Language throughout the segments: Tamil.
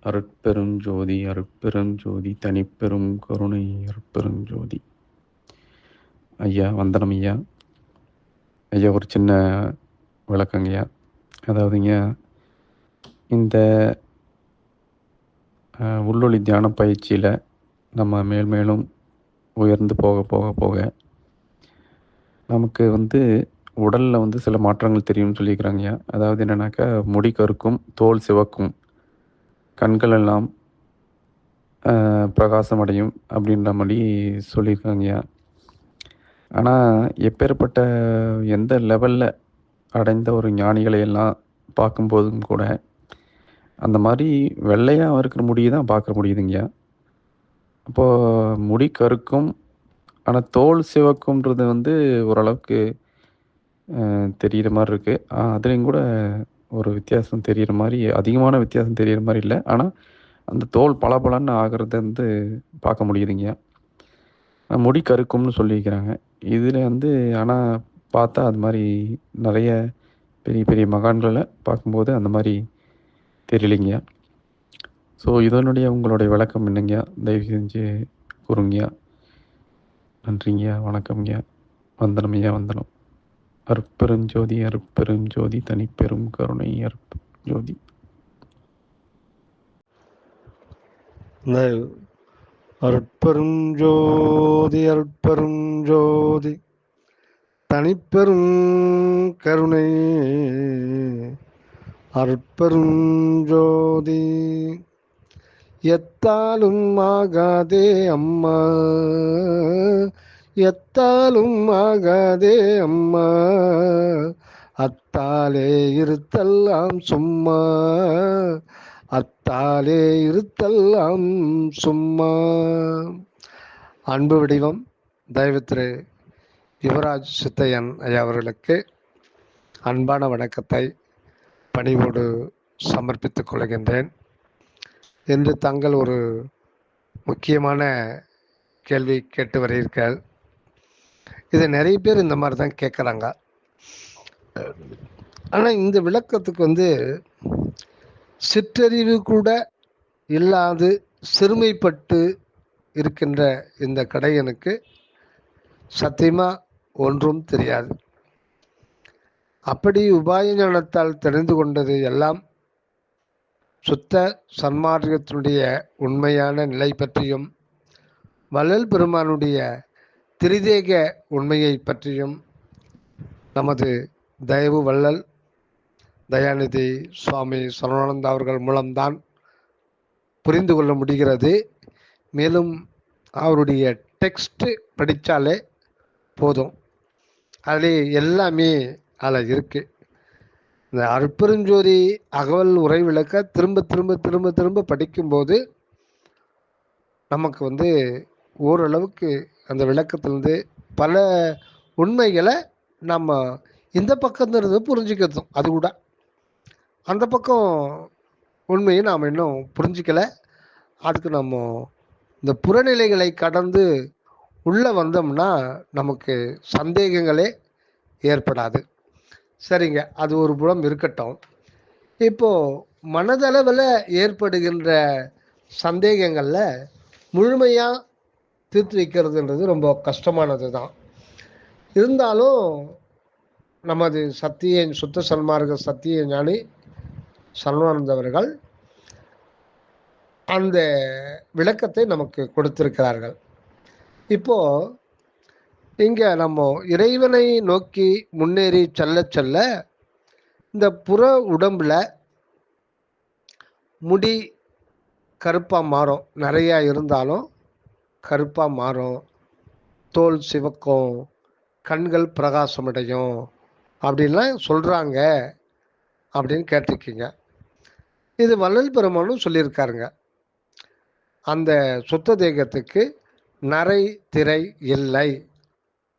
அருட்பெருஞ்சோதி அருட்பெருஞ்சோதி தனிப்பெரும் கருணை அருட்பெருஞ்சோதி. ஐயா வந்தனம் ஐயா. ஐயா ஒரு சின்ன விளக்கங்கய்யா. அதாவதுங்க, இந்த உள்ளொளி தியான பயிற்சியில் நம்ம மேலும் உயர்ந்து போக போக போக நமக்கு உடலில் சில மாற்றங்கள் தெரியும்னு சொல்லியிருக்கிறாங்கய்யா. அதாவது என்னென்னாக்கா, முடி கருக்கும், தோல் சிவக்கும், கண்கள் எல்லாம் பிரகாசமடையும் அப்படின்ற மாதிரி சொல்லியிருக்காங்கய்யா. ஆனால் எப்பேற்பட்ட எந்த லெவலில் அடைந்த ஒரு ஞானிகளை எல்லாம் பார்க்கும்போதும் கூட அந்த மாதிரி வெள்ளையாக இருக்கிற முடியை தான் பார்க்க முடியுதுங்கய்யா. அப்போது முடி கருக்கும், ஆனால் தோல் சிவக்கும்ன்றது ஓரளவுக்கு தெரிகிற மாதிரி இருக்குது. அதுலேயும் கூட ஒரு வித்தியாசம் தெரிகிற மாதிரி, அதிகமான வித்தியாசம் தெரிகிற மாதிரி இல்லை. ஆனால் அந்த தோல் பளபளன்னு ஆகிறது பார்க்க முடியுதுங்கய்யா. முடி கருக்கும்னு சொல்லியிருக்கிறாங்க. இதில் ஆனால் பார்த்தா அது மாதிரி நிறைய பெரிய பெரிய மகான்களை பார்க்கும்போது அந்த மாதிரி தெரியலைங்கய்யா. ஸோ இதனுடைய உங்களுடைய விளக்கம் என்னங்கய்யா? தயவு செஞ்சு கூறுங்கய்யா. நன்றிங்கய்யா, வணக்கம்ங்கய்யா, வந்தனம்யா, வந்தனம். அருட்பெருஞ்சோதி அருட்பெருஞ்சோதி தனிப்பெரும் கருணை அருட்பெருஞ்சோதி. அருட்பெருஞ்சோதி அருட்பெருஞ்சோதி தனிப்பெரும் கருணை அருட்பெருஞ்சோதி. எத்தாலும் ஆகாதே அம்மா, எத்தாலும் ஆகாதே அம்மா, அத்தாலே இருத்தல்லாம் சும்மா, அத்தாலே இருத்தல்லாம் சும்மா. அன்பு வடிவம் தெய்வ திரு யுவராஜ் சித்தையன் ஐயா அவர்களுக்கு அன்பான வணக்கத்தை பணிவோடு சமர்ப்பித்துக் கொள்கின்றேன். என்று தாங்கள் ஒரு முக்கியமான கேள்வி கேட்டு வருகிறீர்கள். இதை நிறைய பேர் இந்த மாதிரி தான் கேட்குறாங்க. ஆனால் இந்த விளக்கத்துக்கு சிற்றறிவு கூட இல்லாது சிறுமைப்பட்டு இருக்கின்ற இந்த கடையனுக்கு சத்தியமாக ஒன்றும் தெரியாது. அப்படி உபாய ஞானத்தால் தெரிந்து கொண்டது எல்லாம் சுத்த சன்மார்க்கத்தினுடைய உண்மையான நிலை பற்றியும், வள்ளல் பெருமானுடைய திரிதேக உண்மையை பற்றியும் நமது தயவு வள்ளல் தயாநிதி சுவாமி சரவணானந்தா அவர்கள் மூலம்தான் புரிந்து கொள்ள முடிகிறது. மேலும் அவருடைய டெக்ஸ்ட் படித்தாலே போதும், அதிலே எல்லாமே அதில் இருக்குது. இந்த அருட்பெருஞ்சோதி அகவல் உரை விளக்க திரும்ப திரும்ப திரும்ப திரும்ப படிக்கும்போது நமக்கு ஓரளவுக்கு அந்த விளக்கத்திலிருந்து பல உண்மைகளை நம்ம இந்த பக்கத்திலிருந்து புரிஞ்சுக்கிறதும், அது கூட அந்த பக்கம் உண்மையை நாம் இன்னும் புரிஞ்சிக்கலை. அதுக்கு நம்ம இந்த புறநிலைகளை கடந்து உள்ளே வந்தோம்னா நமக்கு சந்தேகங்களே ஏற்படாது. சரிங்க, அது ஒரு புறம் இருக்கட்டும். இப்போது மனதளவில் ஏற்படுகின்ற சந்தேகங்களில் முழுமையாக தீர்த்து வைக்கிறதுன்றது ரொம்ப கஷ்டமானது தான். இருந்தாலும் நமது சத்திய சுத்த சன்மார்க்க சத்திய ஞானி சரவணானந்தவர்கள் அந்த விளக்கத்தை நமக்கு கொடுத்திருக்கிறார்கள். இப்போது இங்கே நம்ம இறைவனை நோக்கி முன்னேறி செல்ல செல்ல இந்த புற உடம்புல முடி கருப்பாக மாறும், நிறையா இருந்தாலும் கருப்பாக மாறும், தோல் சிவக்கும், கண்கள் பிரகாசமடையும் அப்படின்லாம் சொல்கிறாங்க அப்படின்னு கேட்டிருக்கீங்க. இது வள்ளல் பெருமானும் சொல்லியிருக்காருங்க. அந்த சுத்த தேகத்துக்கு நரை திரை இல்லை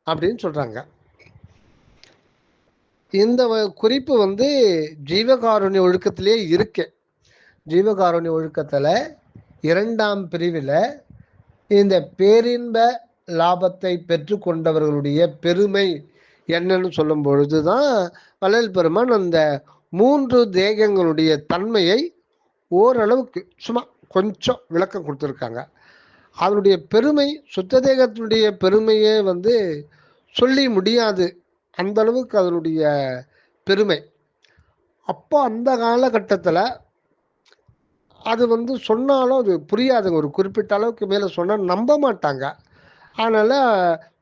அப்படின்னு சொல்கிறாங்க. இந்த குறிப்பு ஜீவகாருண்ய ஒழுக்கத்திலே இருக்கு. ஜீவகாருண்ய ஒழுக்கத்தில் 2ஆம் பிரிவில் இந்த பேரின்ப லாபத்தை பெற்று கொண்டவர்களுடைய பெருமை என்னன்னு சொல்லும் பொழுது தான் வள்ளல் பெருமான் அந்த 3 தேகங்களுடைய தன்மையை ஓரளவுக்கு சும்மா கொஞ்சம் விளக்கம் கொடுத்துருக்காங்க. அதனுடைய பெருமை, சுத்த தேகத்தினுடைய பெருமையே வந்து சொல்லி முடியாது, அந்த அளவுக்கு அதனுடைய பெருமை. அப்போ அந்த காலகட்டத்தில் அது வந்து சொன்னாலும் அது புரியாதுங்க. ஒரு குறிப்பிட்ட அளவுக்கு மேலே சொன்னால் நம்ப மாட்டாங்க. அதனால்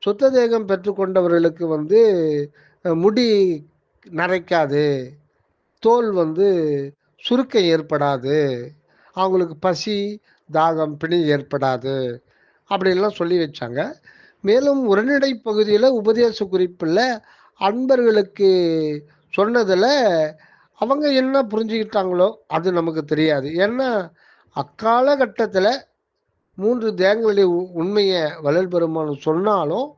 சுத்த தேகம் பெற்றுக்கொண்டவர்களுக்கு வந்து முடி நரைக்காது, தோல் வந்து சுருக்கம் ஏற்படாது, அவங்களுக்கு பசி தாகம் பிணி ஏற்படாது அப்படின்லாம் சொல்லி வச்சாங்க. மேலும் உரைநடை பகுதியில் உபதேச குறிப்பில் அன்பர்களுக்கு சொன்னதில் அவங்க என்ன புரிஞ்சுக்கிட்டாங்களோ அது நமக்கு தெரியாது. ஏன்னா அக்காலகட்டத்தில் 3 தேகங்களுடைய உண்மையை வள்ளல் பெருமான் சொன்னாலும்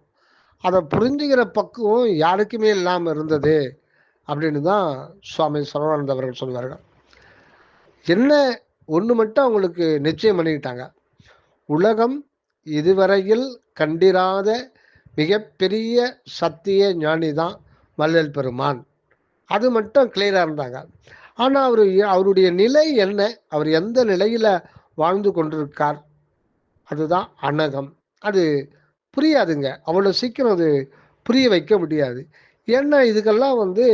அதை புரிஞ்சுக்கிற பக்குவம் யாருக்குமே இல்லாமல் இருந்தது அப்படின்னு தான் சுவாமி சரவணானந்த அவர்கள் சொல்வார்கள். என்ன ஒன்று மட்டும் அவங்களுக்கு நிச்சயம் பண்ணிக்கிட்டாங்க, உலகம் இதுவரையில் கண்டிராத மிகப்பெரிய சத்திய ஞானி தான் வள்ளல் பெருமான். அது மட்டும் கிளியராக இருந்தாங்க. ஆனால் அவருடைய நிலை என்ன, அவர் எந்த நிலையில் வாழ்ந்து கொண்டிருக்கார், அதுதான் அனகம். அது புரியாதுங்க, அவ்வளோ சீக்கிரம் அது புரிய வைக்க முடியாது. ஏன்னா இதுக்கெல்லாம் வந்து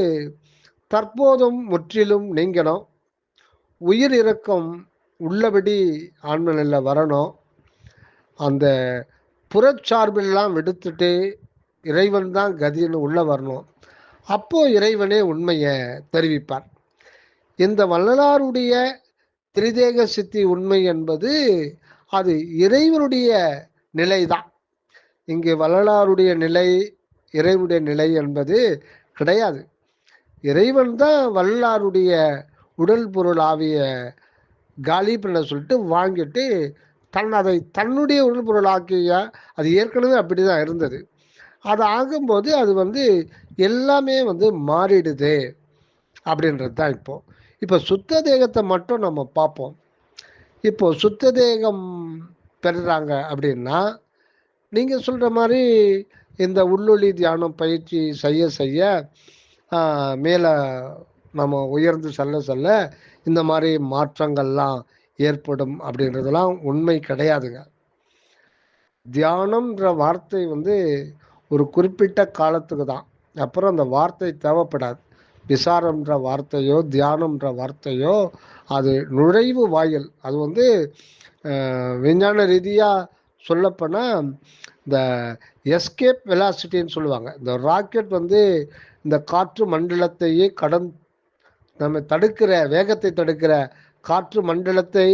தற்போதும் முற்றிலும் நீங்கணும், உயிர் இறக்கம் உள்ளபடி ஆன்மநிலை வரணும், அந்த புறச்சார்பெல்லாம் விடுத்துட்டு இறைவன் தான் கதின்னு உள்ள வரணும். அப்போ இறைவனே உண்மையை தெரிவிப்பார். இந்த வள்ளலாருடைய திரிதேக சித்தி உண்மை என்பது அது இறைவனுடைய நிலை தான். இங்கு வள்ளலாருடைய நிலை இறைவனுடைய நிலை என்பது கிடையாது. இறைவன் தான் வள்ளலாருடைய உடல் பொருள் ஆவிய காலி பண்ண சொல்லிட்டு வாங்கிட்டு அதை தன்னுடைய உடல் பொருள் ஆக்கிய, அது ஏற்கனவே அப்படி தான் இருந்தது. அது ஆகும்போது அது வந்து எல்லாமே வந்து மாறிடுது அப்படின்றது தான். இப்போ சுத்த தேகத்தை மட்டும் நம்ம பார்ப்போம். இப்போ சுத்த தேகம் பெறுறாங்க அப்படின்னா நீங்கள் சொல்கிற மாதிரி இந்த உள்ளொளி தியானம் பயிற்சி செய்ய செய்ய மேலே நம்ம உயர்ந்து செல்ல செல்ல இந்த மாதிரி மாற்றங்கள்லாம் ஏற்படும் அப்படின்றதெல்லாம் உண்மை கிடையாதுங்க. தியானம்ன்ற வார்த்தை வந்து ஒரு குறிப்பிட்ட காலத்துக்கு தான், அப்புறம் அந்த வார்த்தை தேவைப்படாது. விசாரம்ன்ற வார்த்தையோ தியானம்ன்ற வார்த்தையோ அது நுழைவு வாயில். அது வந்து விஞ்ஞான ரீதியாக சொல்லப்போனால் இந்த எஸ்கேப் வெலாசிட்டின்னு சொல்லுவாங்க. இந்த ராக்கெட் வந்து இந்த காற்று மண்டலத்தையே நம்ம தடுக்கிற வேகத்தை தடுக்கிற காற்று மண்டலத்தை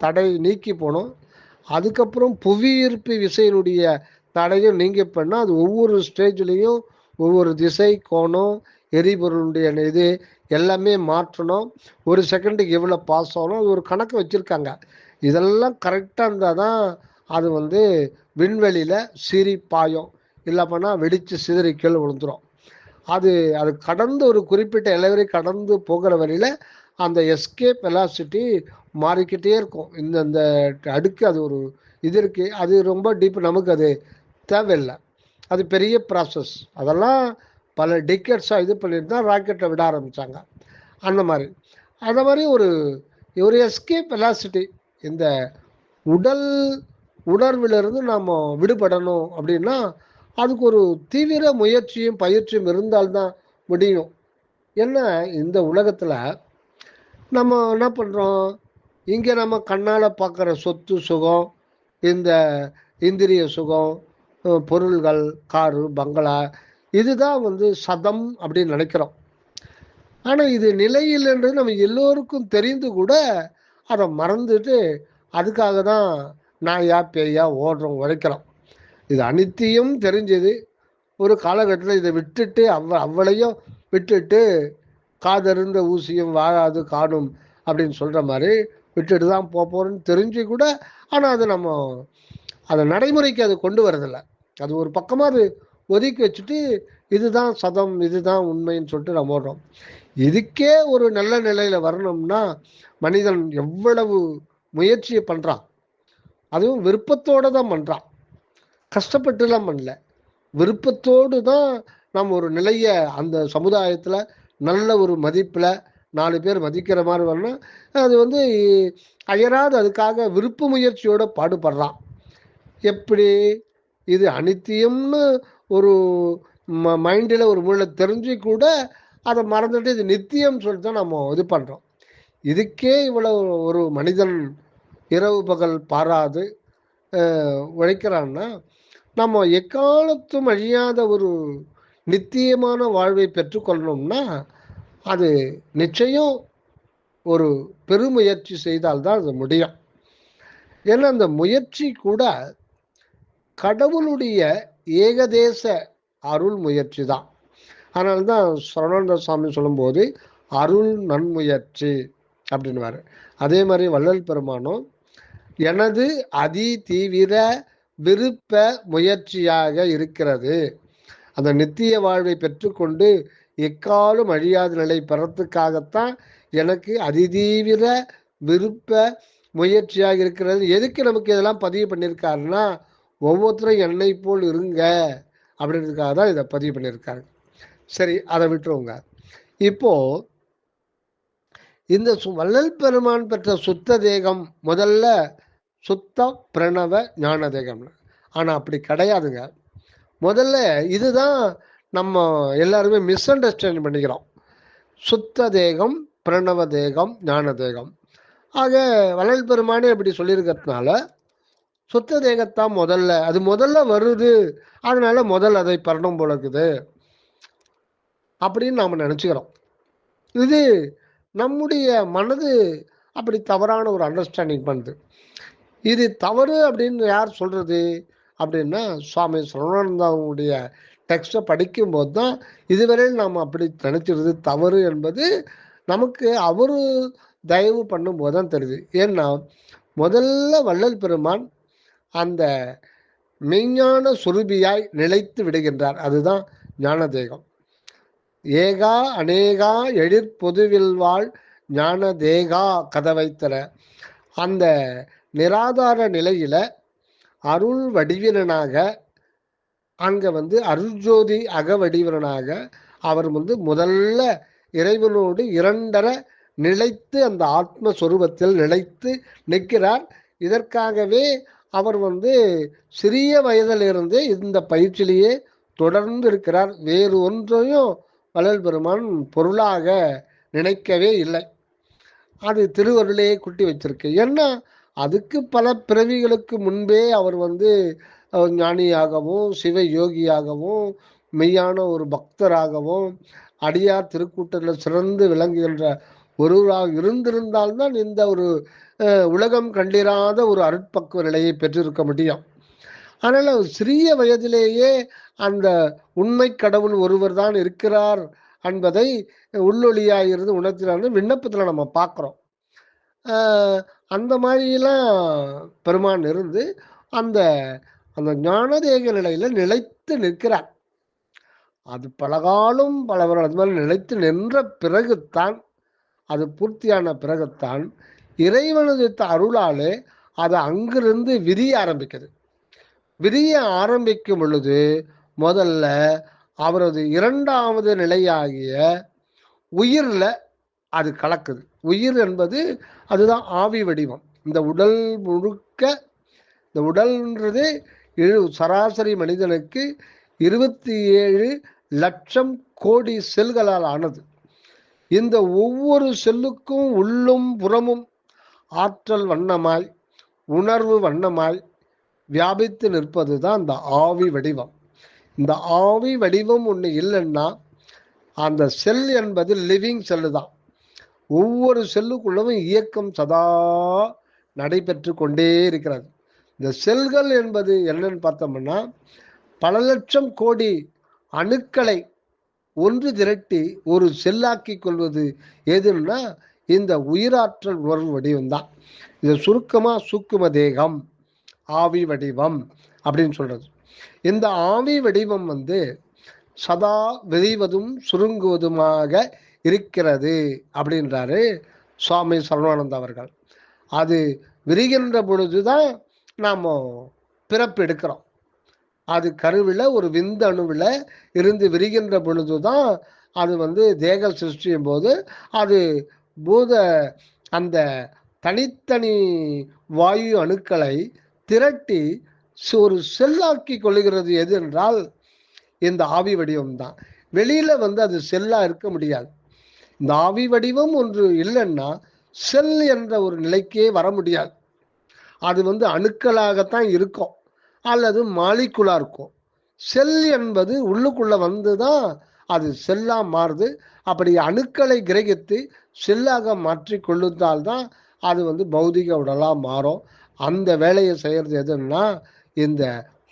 தடை நீக்கி போனோம். அதுக்கப்புறம் புவியீர்ப்பு விசையினுடைய தடையும் நீங்கி பண்ணால் அது ஒவ்வொரு ஸ்டேஜ்லேயும் ஒவ்வொரு திசை கோணம் எரிபொருளுடைய இது எல்லாமே மாற்றணும். ஒரு செகண்டுக்கு எவ்வளோ பாஸ் ஆகணும், அது ஒரு கணக்கு வச்சுருக்காங்க. இதெல்லாம் கரெக்டாக இருந்தால் தான் அது வந்து விண்வெளியில் சீறி பாயும், இல்லை பண்ணால் வெடித்து சிதறி கீழே விழுந்துடும். அது கடந்து ஒரு குறிப்பிட்ட எல்லை கடந்து போகிற வழியில் அந்த எஸ்கேப் வெலாசிட்டி மாறிக்கிட்டே இருக்கும். இந்த அடுக்கு அது ஒரு இது இருக்குது, அது ரொம்ப டீப், நமக்கு அது தேவையில்லை, அது பெரிய ப்ராசஸ். அதெல்லாம் பல டிக்கெட்ஸாக இது பண்ணிட்டு தான் ராக்கெட்டை விட ஆரம்பித்தாங்க. அந்த மாதிரி ஒரு எஸ்கேப் வெலாசிட்டி. இந்த உணர்விலிருந்து நாம் விடுபடணும் அப்படின்னா அதுக்கு ஒரு தீவிர முயற்சியும் பயிற்சியும் இருந்தால்தான் முடியும். ஏன்னா இந்த உலகத்தில் நம்ம என்ன பண்ணுறோம், இங்கே நம்ம கண்ணால் பார்க்குற சொத்து சுகம், இந்த இந்திரிய சுகம், பொருள்கள், காரு பங்களா, இதுதான் வந்து சதம் அப்படின்னு நினைக்கிறோம். ஆனால் இது நிலையில்ன்றது நம்ம எல்லோருக்கும் தெரிந்து கூட அதை மறந்துட்டு அதுக்காக தான் நாயா பேயா ஓடுறோம் உழைக்கிறோம். இது அனித்தியம் தெரிஞ்சது. ஒரு காலகட்டத்தில் இதை விட்டுட்டு அவளையும் விட்டுட்டு காதறிந்த ஊசியும் வாழாது காணும் அப்படின்னு சொல்கிற மாதிரி விட்டுட்டு தான் போகிறோன்னு தெரிஞ்சு கூட, ஆனால் அது நம்ம அதை நடைமுறைக்கு அது கொண்டு வரதில்லை. அது ஒரு பக்கமாக அது ஒதுக்கி வச்சுட்டு இதுதான் சதம் இதுதான் உண்மைன்னு சொல்லிட்டு நம்ம ஓடுறோம். இதுக்கே ஒரு நல்ல நிலையில் வரணும்னா மனிதன் எவ்வளவு முயற்சியை பண்ணுறான், அதுவும் விருப்பத்தோடு தான் பண்ணுறான், கஷ்டப்பட்டுலாம் பண்ணல, விருப்பத்தோடு தான் நம்ம ஒரு நிலையை அந்த சமுதாயத்தில் நல்ல ஒரு மதிப்பில் 4 பேர் மதிக்கிற மாதிரி வரணும். அது வந்து அயராது அதுக்காக விருப்பு முயற்சியோட பாடுபடுறான். எப்படி இது அனித்தியம்னு ஒரு மைண்டில் ஒரு மூளை தெரிஞ்சு கூட அதை மறந்துட்டு இது நித்தியம் சொல்லிட்டு தான் நம்ம இது பண்ணுறோம். இதுக்கே இவ்வளவு ஒரு மனிதன் இரவு பகல் பாராது உழைக்கிறான்னா நம்ம எக்காலத்தும் அழியாத ஒரு நித்தியமான வாழ்வை பெற்றுக்கொள்ளணும்னா அது நிச்சயம் ஒரு பெருமுயற்சி செய்தால்தான் அது முடியும். ஏன்னா அந்த முயற்சி கூட கடவுளுடைய ஏகதேச அருள் முயற்சி தான். அதனால்தான் சரவணானந்த சுவாமி சொல்லும்போது அருள் நன்முயற்சி அப்படின்வாரு. அதே மாதிரி வள்ளல் பெருமானும் எனது அதி தீவிர விருப்ப முயற்சியாக இருக்கிறது, அந்த நித்திய வாழ்வை பெற்றுக்கொண்டு எக்காலும் அழியாத நிலை பெறத்துக்காகத்தான் எனக்கு அதிதீவிர விருப்ப முயற்சியாக இருக்கிறது. எதுக்கு நமக்கு இதெல்லாம் பதிவு பண்ணியிருக்காருன்னா ஒவ்வொருத்தரும் என்னை போல் இருங்க அப்படின்றதுக்காக தான் இதை பதிவு பண்ணியிருக்காரு. சரி, அதை விட்டுருவோங்க. இப்போ இந்த வள்ளல் பெருமான் பெற்ற சுத்த தேகம் முதல்ல சுத்த பிரணவ ஞான தேகம். ஆனா அப்படி கிடையாதுங்க. முதல்ல இதுதான் நம்ம எல்லாருமே மிஸ் அண்டர்ஸ்டாண்ட் பண்ணிக்கிறோம். சுத்த தேகம், பிரணவ தேகம், ஞான தேகம். ஆக வள்ளல் பெருமானே அப்படி சொல்லியிருக்கிறதுனால சுத்த தேகத்தான் முதல்ல, அது முதல்ல வருது, அதனால முதல் அதை பரணம் போல இருக்குது அப்படின்னு நாம நினைச்சுக்கிறோம். இது நம்முடைய மனது அப்படி தவறான ஒரு அண்டர்ஸ்டாண்டிங் பண்ணுது. இது தவறு அப்படின்னு யார் சொல்றது அப்படின்னா சுவாமி சரவணானந்தாவுடைய டெக்ஸ்டை படிக்கும்போது தான் இதுவரையில் நாம் அப்படி நினைச்சிருது தவறு என்பது நமக்கு அவரு தயவு பண்ணும்போது தான் தெரியுது. ஏன்னா முதல்ல வள்ளல் பெருமான் அந்த மெய்ஞான சுரூபியாய் நிலைத்து விடுகின்றார். அதுதான் ஞான தேகம். ஏகா அநேகா எழிற்பொதுவில் வாழ் ஞான தேகா கதவைத்தர அந்த நிராதார நிலையில அருள் வடிவினனாக அங்க அருள்ஜோதி அக வடிவனாக அவர் முதல்ல இறைவனோடு இரண்டர நிலைத்து அந்த ஆத்மஸ்வரூபத்தில் நிலைத்து நிற்கிறார். இதற்காகவே அவர் சிறிய வயதிலிருந்து இந்த பயிற்சியிலேயே தொடர்ந்து இருக்கிறார். வேறு ஒன்றையும் வள்ளல் பெருமான் பொருளாக நினைக்கவே இல்லை. அது திருவருளையே குட்டி வச்சிருக்கு. ஏன்னா அதுக்கு பல பிறவிகளுக்கு முன்பே அவர் ஞானியாகவும் சிவ யோகியாகவும் மெய்யான ஒரு பக்தராகவும் அடியார் திருக்கூட்டத்தில் சிறந்து விளங்குகின்ற ஒருவராக இருந்திருந்தால்தான் இந்த ஒரு உலகம் கண்டிராத ஒரு அருட்பக்குவ நிலையை பெற்றிருக்க முடியும். ஆனால் அவர் சிறிய வயதிலேயே அந்த உண்மை கடவுள் ஒருவர் தான் இருக்கிறார் என்பதை உள்ளொளியாயிருந்து உணர்த்தினார்னு விண்ணப்பத்தில் நம்ம பார்க்குறோம். அந்த மாதிரிலாம் பெருமான் இருந்து அந்த அந்த ஞானதேக நிலையில நிலைத்து நிற்கிறார். அது பலகாலம் பலவர்கள் அது மாதிரி நிலைத்து நின்ற பிறகுத்தான், அது பூர்த்தியான பிறகுத்தான் இறைவனது அருளாலே அது அங்கிருந்து விரிய ஆரம்பிக்குது. விரிய ஆரம்பிக்கும் பொழுது முதல்ல அவரது இரண்டாவது நிலையாகிய உயிர்ல அது கலக்குது. உயிர் என்பது அதுதான் ஆவி வடிவம். இந்த உடல் முழுக்க, இந்த உடல்ன்றது சராசரி மனிதனுக்கு 27 லட்சம் கோடி செல்களால் ஆனது. இந்த ஒவ்வொரு செல்லுக்கும் உள்ளும் புறமும் ஆற்றல் வண்ணமாய் உணர்வு வண்ணமாய் வியாபித்து நிற்பது தான் இந்த ஆவி வடிவம். இந்த ஆவி வடிவம் ஒன்று இல்லைன்னா அந்த செல் என்பது லிவிங் செல்லு தான். ஒவ்வொரு செல்லுக்குள்ளவும் இயக்கம் சதா நடைபெற்று கொண்டே இருக்கிறது. இந்த செல்கள் என்பது என்னன்னு பார்த்தோம்னா பல லட்சம் கோடி அணுக்களை ஒன்று திரட்டி ஒரு செல்லாக்கி கொள்வது எதுன்னா இந்த உயிராற்றல் உணர்வு வடிவம் தான். இது சுருக்கமா சூக்கும தேகம், ஆவி வடிவம் அப்படின்னு சொல்றது. இந்த ஆவி வடிவம் சதா விரிவதும் சுருங்குவதுமாக இருக்கிறது அப்படின்றாரு சுவாமி சரவணானந்தா அவர்கள். அது விரிகின்ற பொழுதுதான் நாம் பிறப்பு எடுக்கிறோம். அது கருவில் ஒரு விந்து அணுவில் இருந்து விரிகின்ற பொழுதுதான் அது தேக சிருஷ்டியும் போது அது பூத அந்த தனித்தனி வாயு அணுக்களை திரட்டி ஒரு செல்லாக்கி கொள்ளுகிறது. எது என்றால் இந்த ஆவி வடிவம் தான். வெளியில அது செல்லா இருக்க முடியாது. இந்த ஆவி வடிவம் ஒன்று இல்லைன்னா செல் என்ற ஒரு நிலைக்கே வர முடியாது. அது அணுக்களாகத்தான் இருக்கும் அல்லது மாலிகுலா இருக்கும். செல் என்பது உள்ளுக்குள்ள வந்துதான் அது செல்லா மாறுது. அப்படி அணுக்களை கிரகித்து செல்லாக மாற்றி கொள்ளுதால்தான் அது பௌதிக உடலா மாறும். அந்த வேலையை செய்யறது எதுன்னா இந்த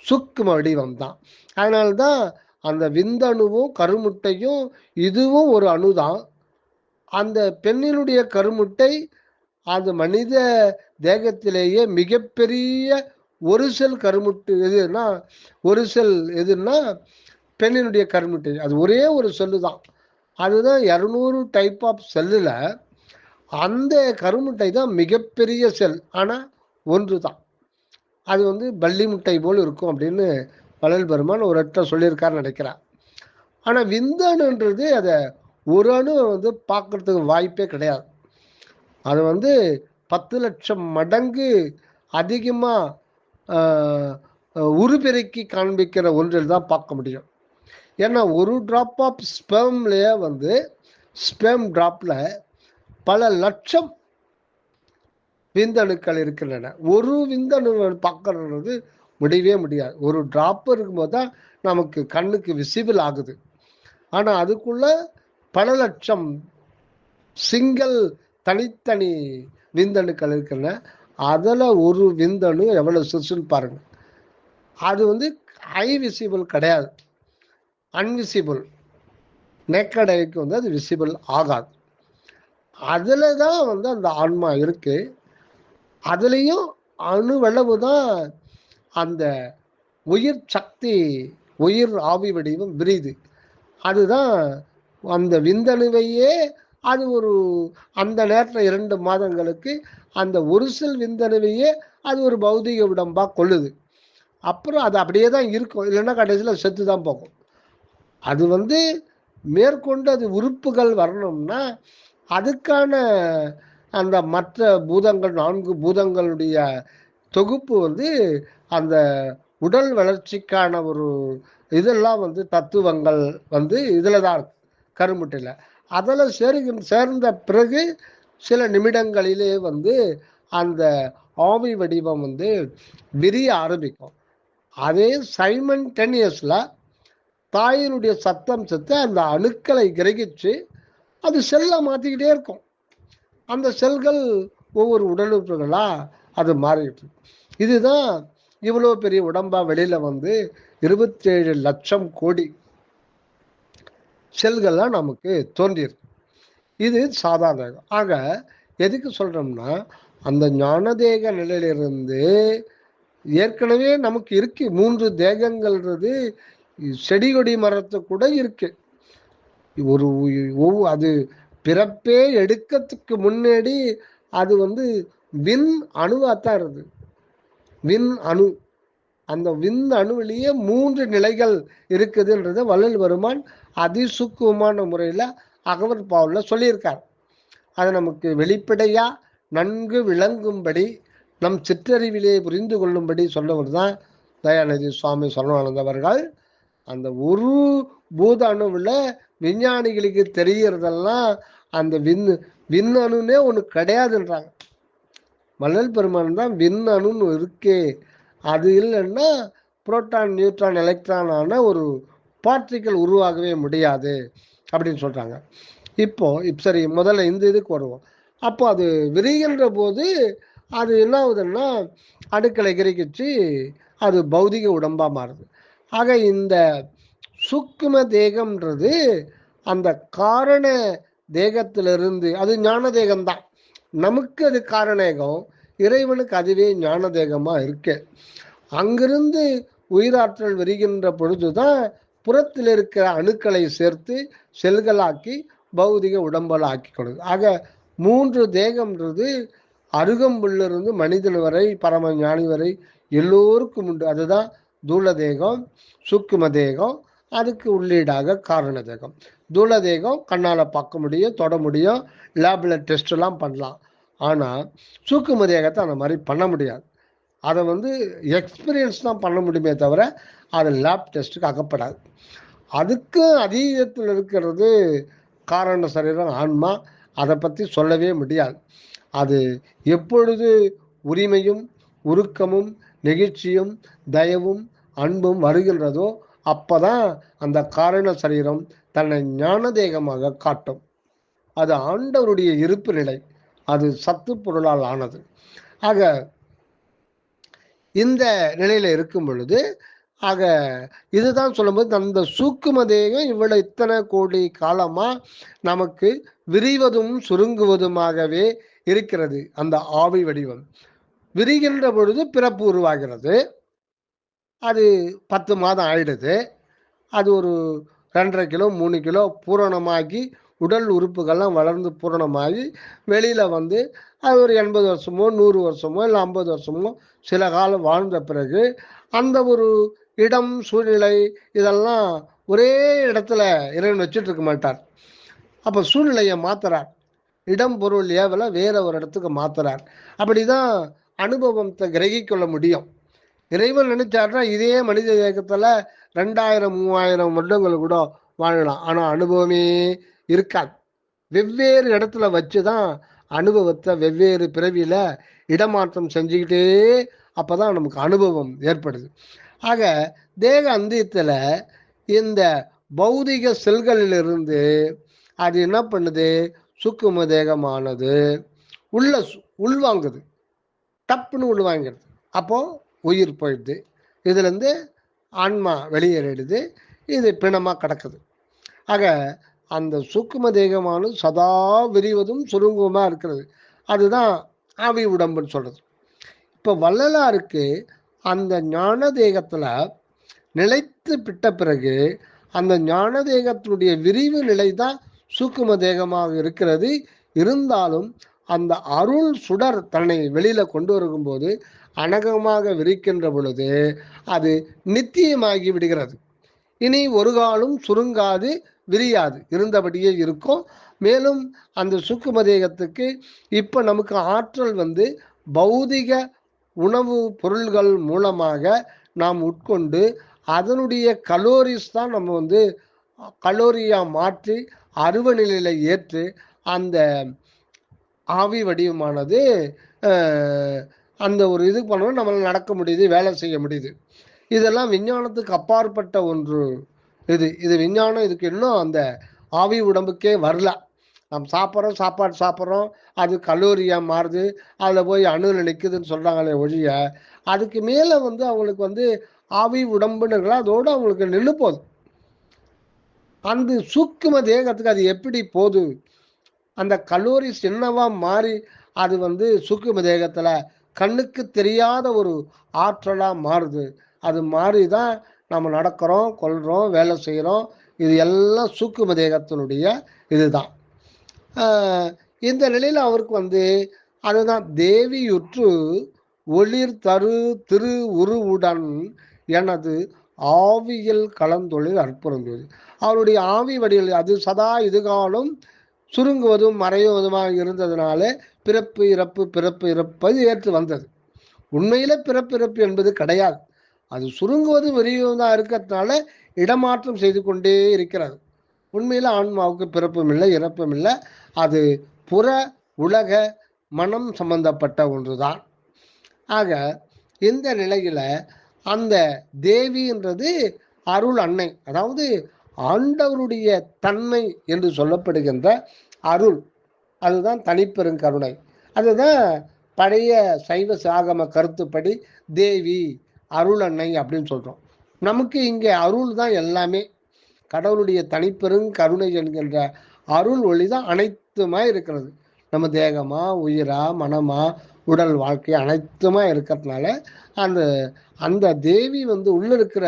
சூக்கும வடிவம் தான். அதனால்தான் அந்த விந்தணுவும் கருமுட்டையும் இதுவும் ஒரு அணுதான். அந்த பெண்ணினுடைய கருமுட்டை அது மனித தேகத்திலேயே மிகப்பெரிய ஒரு செல் கருமுட்டு எதுன்னா ஒரு செல் எதுன்னா பெண்ணினுடைய கருமுட்டை. அது ஒரே ஒரு செல்லு தான். அதுதான் 200 டைப் ஆஃப் செல்லுல அந்த கருமுட்டை தான் மிகப்பெரிய செல். ஆனா ஒன்று தான். அது பள்ளி முட்டை போல் இருக்கும் அப்படின்னு வள்ளல் பெருமான் ஒரு இடத்துல சொல்லியிருக்காருன்னு நினைக்கிறேன். ஆனா விந்தணுன்றது அதை ஒரு அணு பார்க்கறதுக்கு வாய்ப்பே கிடையாது. அது 10 லட்சம் மடங்கு அதிகமா உருப்பெருக்கி காண்பிக்கிற ஒன்றில் தான் பார்க்க முடியும். ஏன்னா ஒரு டிராப் ஆஃப் ஸ்பெர்ம்லயே ஸ்பெர்ம் டிராப்ல பல லட்சம் விந்தணுக்கள் இருக்கின்றன. ஒரு விந்தணு பார்க்கறது முடியவே முடியாது. ஒரு டிராப் இருக்கும்போது தான் நமக்கு கண்ணுக்கு விசிபிள் ஆகுது. ஆனா அதுக்குள்ள பல லட்சம் சிங்கிள் தனித்தனி விந்தணுக்கள் இருக்கின்றன. அதில் ஒரு விந்தணு எவ்வளவு சிறுசுன்னு பாருங்க. அது ஹை விசிபிள் கிடையாது, அன்விசிபிள். நேக்கட் ஐக்கு அது விசிபிள் ஆகாது. அதுல தான் அந்த ஆன்மா இருக்கு. அதுலேயும் அணுவளவு தான் அந்த உயிர் சக்தி, உயிர் ஆவி வடிவம் விரியுது. அதுதான் அந்த விந்தணுவையே அது ஒரு அந்த நேரத்தில் 2 மாதங்களுக்கு அந்த ஒரு செல் விந்தணுவையே அது ஒரு பௌதிக உடம்பா கொள்ளுது. அப்புறம் அது அப்படியே தான் இருக்கும். இல்லைன்னா கடைசியில் செத்து தான் போகும். அது மேற்கொண்டு அது உறுப்புகள் வரணும்னா அதுக்கான அந்த மற்ற பூதங்கள் 4 பூதங்களுடைய தொகுப்பு அந்த உடல் வளர்ச்சிக்கான ஒரு இதெல்லாம் தத்துவங்கள் இதுல தான் இருக்கு, கருமுட்டையில. அதில் சேர்ந்த பிறகு சில நிமிடங்களிலே அந்த ஆவி வடிவம் விரிய ஆரம்பிக்கும். அதே சைமன்டேனியஸ்ல தாயினுடைய சத்தம் செத்து அந்த அணுக்களை கிரகிச்சு அது செல்லை மாற்றிக்கிட்டே இருக்கும். அந்த செல்கள் ஒவ்வொரு உடலுறுப்புகளா அது மாறிட்டு. இதுதான் இவ்வளோ பெரிய உடம்பா வெளியில 27 லட்சம் கோடி செல்கள்லாம் நமக்கு தோன்றியிருக்கு. இது சாதாரண. ஆக எதுக்கு சொல்றோம்னா அந்த ஞானதேக நிலையிலிருந்து ஏற்கனவே நமக்கு இருக்கு 3 தேகங்கள்ன்றது. செடி கொடி மரத்து கூட இருக்கு. ஒரு அது பிறப்பே எடுக்கிறதுக்கு முன்னாடி அது விண் அணுவாத்தான் இருக்குது. விண் அணு. அந்த விண் அணுவிலேயே 3 நிலைகள் இருக்குதுன்றத வள்ளல் பெருமான் அதிசுக்குமான முறையில அகவர் பாவுல சொல்லியிருக்கார். அதை நமக்கு வெளிப்படையா நன்கு விளங்கும்படி நம் சிற்றறிவிலே புரிந்து கொள்ளும்படி சொன்னவர் தான் தயாநிதி சுவாமி சரவணானந்த அவர்கள். அந்த ஒரு பூத அணுவுல விஞ்ஞானிகளுக்கு தெரியறதெல்லாம் அந்த விண் அணுனே ஒன்று கிடையாதுன்றாங்க. வள்ளல் பெருமான் தான் விண் அணுன்னு இருக்கே, அது இல்லைன்னா புரோட்டான் நியூட்ரான் எலக்ட்ரானான ஒரு பார்ட்டிக்கல் உருவாகவே முடியாது அப்படின்னு சொல்றாங்க. இப்போ சரி, முதல்ல இந்த இதுக்கு வருவோம். அப்போ அது விரிகின்ற போது அது என்ன ஆகுதுன்னா அணுக்களை கிரகிச்சு அது பௌதிக உடம்பா மாறுது. ஆக இந்த சூக்கும தேகம்ன்றது அந்த காரண தேகத்திலிருந்து அது ஞான தேகம்தான். நமக்கு அது காரணேகம், இறைவனுக்கு அதுவே ஞான தேகமா இருக்கு. அங்கிருந்து உயிராற்றல் விரிகின்ற பொழுதுதான் புறத்தில் இருக்கிற அணுக்களை சேர்த்து செல்களாக்கி பௌதிக உடம்பல் ஆக்கி கொடுது. ஆக 3 தேகம்ன்றது அருகம்புள்ளிருந்து மனிதன் வரை பரம ஞானி வரை எல்லோருக்கும் உண்டு. அதுதான் தூள தேகம், சூக்கும தேகம், அதுக்கு உள்ளீடாக காரண தேகம். தூள தேகம் கண்ணால் பார்க்க முடியும், தொட முடியும், லேபில் டெஸ்ட் எல்லாம் பண்ணலாம். ஆனால் சூக்கும தேகத்தை அந்த மாதிரி பண்ண முடியாது. அதை எக்ஸ்பீரியன்ஸ் தான் பண்ண முடியுமே தவிர அது லேப் டெஸ்ட்டுக்கு அகப்படாது. அதுக்கு அதீதத்தில் இருக்கிறது காரண சரீரம் ஆன்மா. அதை பற்றி சொல்லவே முடியாது. அது எப்பொழுது உரிமையும் உருக்கமும் நெகிழ்ச்சியும் தயவும் அன்பும் வருகின்றதோ அப்பதான் அந்த காரண சரீரம் தன்னை ஞான தேகமாக காட்டும். அது ஆண்டவருடைய இருப்பு நிலை. அது சத்து பொருளால் ஆனது. ஆக இந்த நிலையில இருக்கும் பொழுது இதுதான் சொல்லும்போது அந்த சூக்கும தேகம் இவ்வளவு இத்தனை கோடி காலமா நமக்கு விரிவதும் சுருங்குவதுமாகவே இருக்கிறது. அந்த ஆவி வடிவம் விரிகின்ற பொழுது பிறப்பு உருவாகிறது. அது 10 மாதம் ஆயிடுது. அது ஒரு 2.5 கிலோ 3 கிலோ பூரணமாகி உடல் உறுப்புகள்லாம் வளர்ந்து பூரணமாகி வெளியில அது ஒரு 80 வருஷமோ 100 வருஷமோ இல்லை 50 வருஷமோ சில காலம் வாழ்ந்த பிறகு அந்த ஒரு இடம் சூழ்நிலை இதெல்லாம் ஒரே இடத்துல இறைவன் வச்சுட்டு இருக்க மாட்டார். அப்ப சூழ்நிலையை மாத்துறார். இடம் பொருள் ஏவல வேற ஒரு இடத்துக்கு மாத்துறார். அப்படிதான் அனுபவத்தை கிரகிக்கொள்ள முடியும். இறைவன் நினைச்சாருன்னா இதே மனித தேகத்துல 2000-3000 வருடங்கள் கூட வாழலாம். ஆனா அனுபவமே இருக்காது. வெவ்வேறு இடத்துல வச்சுதான் அனுபவத்தை வெவ்வேறு பிறவியில இடமாற்றம் செஞ்சுக்கிட்டே அப்பதான் நமக்கு அனுபவம் ஏற்படுது. ஆக தேக அந்தியத்துல இந்த பௌதிக செல்களிலிருந்து அது என்ன பண்ணுது, சூக்கும தேகமானது உள்வாங்குது, டப்புன்னு உள்வாங்கிறது. அப்போ உயிர் போயிடுது. இதுல இருந்து ஆன்மா வெளியேறிடுது. இது பிணமா கிடக்குது. ஆக அந்த சூக்கும தேகமானது சதா விரிவதும் சுருங்குமா இருக்கிறது. அதுதான் ஆவி உடம்புன்னு சொல்றது. இப்ப வள்ளலாருக்கு அந்த ஞான தேகத்துல நிலைத்து விட்ட பிறகு அந்த ஞான தேகத்தினுடைய விரிவு நிலை தான் சூக்கும தேகமாக இருக்கிறது. இருந்தாலும் அந்த அருள் சுடர் தன்னை வெளியில கொண்டு வரும்போது அனகமாக விரிக்கின்ற பொழுது அது நித்தியமாகி விடுகிறது. இனி ஒரு காலம் சுருங்காது, விரியாது, இருந்தபடியே இருக்கும். மேலும் அந்த சூக்கும தேகத்துக்கு இப்ப நமக்கு ஆற்றல் பௌதிக உணவு பொருள்கள் மூலமாக நாம் உட்கொண்டு அதனுடைய கலோரிஸ் தான் நம்ம கலோரியா மாற்றி அருவ நிலையில ஏற்று அந்த ஆவி வடிவமானது அந்த ஒரு இது பண்ணணும். நம்மளால நடக்க முடியுது, வேலை செய்ய முடியுது. இதெல்லாம் விஞ்ஞானத்துக்கு அப்பாற்பட்ட ஒன்று. இது விஞ்ஞானம் இதுக்கு இன்னும் அந்த ஆவி உடம்புக்கே வரல. நாம் சாப்பாடு சாப்பிட்றோம், அது கலோரியா மாறுது, அதில் போய் அணுல நிற்குதுன்னு சொல்றாங்களே ஒழிய அதுக்கு மேல அவங்களுக்கு ஆவி உடம்புன்னு அதோடு அவங்களுக்கு நின்று போகுது. அந்த சூக்கும தேகத்துக்கு அது எப்படி போகுது, அந்த கலோரிஸ் என்னவா மாறி அது சூக்கும தேகத்துல கண்ணுக்கு தெரியாத ஒரு ஆற்றலா மாறுது. அது மாறிதான் நம்ம நடக்கிறோம், கொள்றோம், வேலை செய்யறோம். இது எல்லாம் சூக்கும தேகத்தினுடைய இதுதான். இந்த நிலையில அவருக்கு அதுதான் தேவியுற்று ஒளிர் தரு திரு உருவுடன் எனது ஆவியல் கலந்தொழில் அற்புறந்தது. அவருடைய ஆவி வடிவில் அது சதா இதுகாலம் சுருங்குவதும் மறைவதுமாக இருந்ததுனால பிறப்பு இறப்பு பிறப்பு இறப்பது ஏற்று வந்தது. உண்மையில பிறப்பு இறப்பு என்பது கிடையாது. அது சுருங்குவது விரிவதாக இருக்கிறதுனால இடமாற்றம் செய்து கொண்டே இருக்கிறது. உண்மையில ஆன்மாவுக்கு பிறப்பும் இல்லை இறப்பும் இல்லை. அது புற உலக மனம் சம்பந்தப்பட்ட ஒன்றுதான். ஆக இந்த நிலையில அந்த தேவின்றது அருள் அன்னை, அதாவது ஆண்டவருடைய தன்மை என்று சொல்லப்படுகின்ற அருள். அதுதான் தனிப்பெருங்கருணை. அதுதான் பழைய சைவ சாகம கருத்துப்படி தேவி அருள் அன்னை அப்படின்னு சொல்றோம். நமக்கு இங்கே அருள் தான் எல்லாமே. கடவுளுடைய தனிப்பெருங்கருணை என்கின்ற அருள் ஒளி தான் அனைத்துமா இருக்கிறது. நம்ம தேகமா உயிரா மனமா உடல் வாழ்க்கை அனைத்துமா இருக்கிறதுனால அந்த அந்த தேவி உள்ள இருக்கிற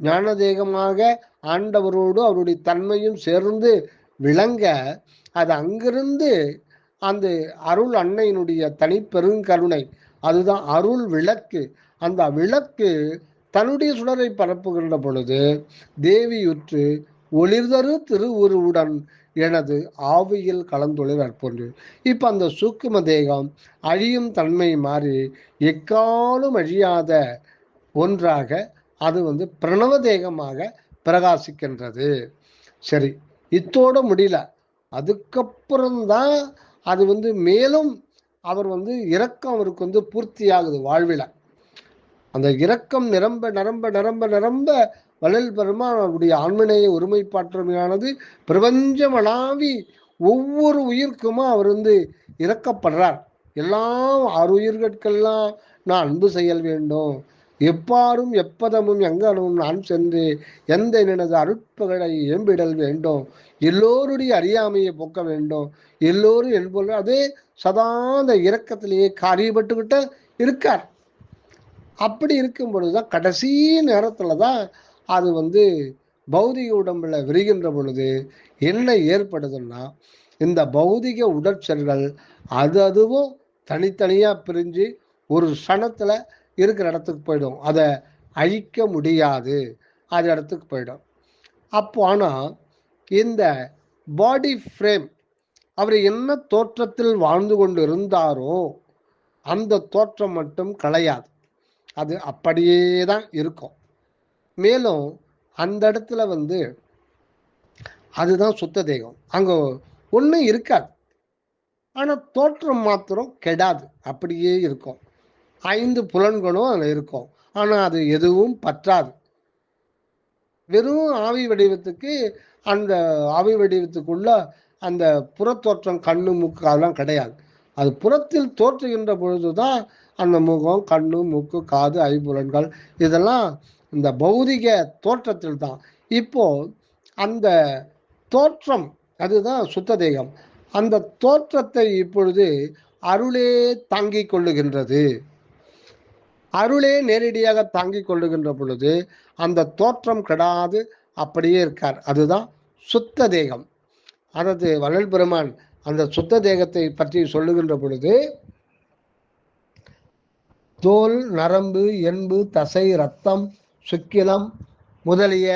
ஞான தேகமாக ஆண்டவரோடு அவருடைய தன்மையும் சேர்ந்து விளங்க அது அங்கிருந்து அந்த அருள் அன்னையினுடைய தனிப்பெருங்கருணை அதுதான் அருள் விளக்கு. அந்த விளக்கு தன்னுடைய சுடரை பரப்புகின்ற பொழுது தேவியுற்று ஒளிர்தரு திருவுருவுடன் எனது ஆவியில் கலந்தொழில் அற்பொன்று. இப்ப அந்த சூக்கும தேகம் அழியும் தன்மை மாறி எக்காலும் அழியாத ஒன்றாக அது பிரணவ தேகமாக பிரகாசிக்கின்றது. சரி, இத்தோட முடியல. அதுக்கப்புறம்தான் அது மேலும் அவர் இரக்கம் அவருக்கு பூர்த்தியாகுது வாழ்வில. அந்த இரக்கம் நிரம்ப நிரம்ப நிரம்ப நிரம்ப வள்ளல் பெருமானுடைய ஆண்மநேய ஒருமைப்பாற்றமையானது பிரபஞ்சமளாவி ஒவ்வொரு உயிர்க்குமா அவர் இரக்கப்படுறார். எல்லாம் ஆறுயிர்கட்கெல்லாம் நான் அன்பு செயல் வேண்டும், எப்பாரும் எப்பதமும் எங்கனும் நான் சென்று எந்த எனது அருட்புகழை ஏம்பிடல் வேண்டும், எல்லோருடைய அறியாமையை போக்க வேண்டும், எல்லோரும் என்பது அதே சதா அந்த இரக்கத்திலேயே காரியப்பட்டுக்கிட்ட இருக்கார். அப்படி இருக்கும் பொழுதுதான் கடைசி நேரத்துல தான் அது பௌதிக உடம்புல விரிகின்ற பொழுது என்ன ஏற்படுதுன்னா, இந்த பௌதிக உடற்செல்கள் அதுவும் தனித்தனியா பிரிஞ்சு ஒரு சணத்துல இருக்கிற இடத்துக்கு போயிடும். அதை அழிக்க முடியாது, அது இடத்துக்கு போயிடும். அப்போ ஆனா இந்த பாடி ஃப்ரேம் அவர் என்ன தோற்றத்தில் வாழ்ந்து கொண்டு இருந்தாரோ அந்த தோற்றம் மட்டும் களையாது, அது அப்படியே தான் இருக்கும். மேலும் அந்த இடத்துல அதுதான் சுத்த தேகம். அங்க ஒன்றும் இருக்காது, ஆனா தோற்றம் மாத்திரம் கெடாது, அப்படியே இருக்கும். 5 புலன்களும் அதுல இருக்கும், ஆனா அது எதுவும் பற்றாது. வெறும் ஆவி வடிவத்துக்கு அந்த ஆவி வடிவத்துக்குள்ள அந்த புறத்தோற்றம் கண்ணு மூக்கு அதெல்லாம் கிடையாது. அது புறத்தில் தோற்றுகின்ற பொழுதுதான் அந்த முகம் கண்ணு மூக்கு காது ஐம்புலன்கள் இதெல்லாம் இந்த பௌதிக தோற்றத்தில் தான். இப்போ அந்த தோற்றம் அதுதான் சுத்த தேகம். அந்த தோற்றத்தை இப்பொழுது அருளே தாங்கிக் கொள்ளுகின்றது. அருளே நேரடியாக தாங்கிக் கொள்ளுகின்ற பொழுது அந்த தோற்றம் கெடாது அப்படியே இருக்கார். அதுதான் சுத்த தேகம். அதாவது வள்ளல் பெருமான் அந்த சுத்த தேகத்தை பற்றி சொல்லுகின்ற பொழுது தோல் நரம்பு எண்பு தசை இரத்தம் சுக்கிலம் முதலிய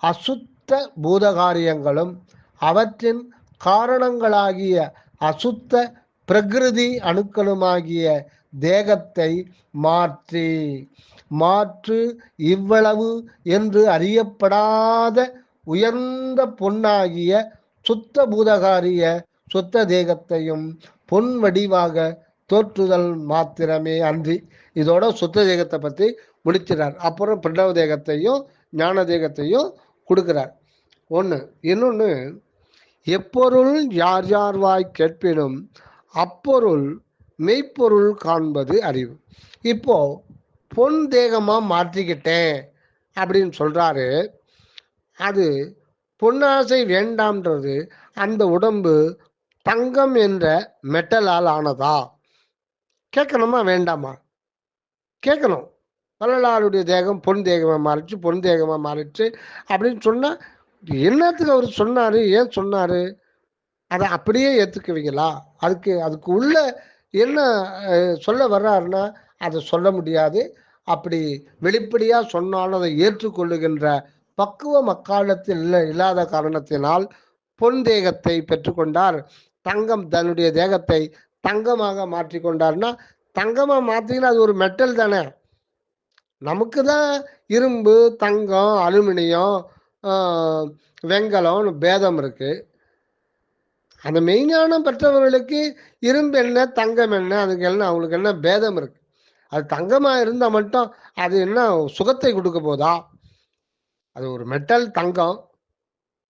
அசுத்த பூதகாரியங்களும் அவற்றின் காரணங்களாகிய அசுத்த பிரகிருதி அணுக்களுமாகிய தேகத்தை மாற்று இவ்வளவு என்று அறியப்படாத உயர்ந்த பொன்னாகிய சுத்த பூதகாரிய சுத்த தேகத்தையும் பொன் வடிவாக தோற்றுதல் மாத்திரமே அன்றி. இதோட சுத்த தேகத்தை பற்றி முடிக்கிறார். அப்புறம் பிரணவ தேகத்தையும் ஞான தேகத்தையும் கொடுக்கிறார். ஒன்று. இன்னொன்று, எப்பொருள் யார் யார் வாய் கேட்பினும் அப்பொருள் மெய்ப்பொருள் காண்பது அறிவு. இப்போ பொன் தேகமா மாற்றிக்கிட்டேன் அப்படின்னு சொல்றாரு. அது பொன்னாசை வேண்டாம்ன்றது அந்த உடம்பு தங்கம் என்ற மெட்டலால் ஆனதா? கேட்கணுமா வேண்டாமா? கேட்கணும். வள்ளலாருடைய தேகம் பொன் தேகமா மாறிச்சு, பொன் தேகமா மாறிச்சு அப்படின்னு சொன்னா என்னத்துக்கு அவர் சொன்னாரு, ஏன் சொன்னாரு? அதை அப்படியே ஏத்துக்குவீங்களா? அதுக்கு உள்ள என்ன சொல்ல வர்றாருன்னா அதை சொல்ல முடியாது. அப்படி வெளிப்படையா சொன்னாலும் அதை ஏற்றுக்கொள்ளுகின்ற பக்குவம் அக்காலத்தில் இல்லாத காரணத்தினால் பொன் தேகத்தை பெற்றுக்கொண்டார். தங்கம் தன்னுடைய தேகத்தை தங்கமாக மாற்றிக்கொண்டார்னா, தங்கமா மாத்தினா அது ஒரு மெட்டல் தானே. நமக்கு தான் இரும்பு தங்கம் அலுமினியம் வெங்கலம் பேதம் இருக்கு. அந்த மெய்ஞானம் பெற்றவர்களுக்கு இரும்பு என்ன தங்கம் என்ன அதுக்கு என்ன அவங்களுக்கு என்ன பேதம் இருக்கு? அது தங்கமா இருந்தா மட்டும் அது என்ன சுகத்தை கொடுக்க போதா? அது ஒரு மெட்டல் தங்கம்.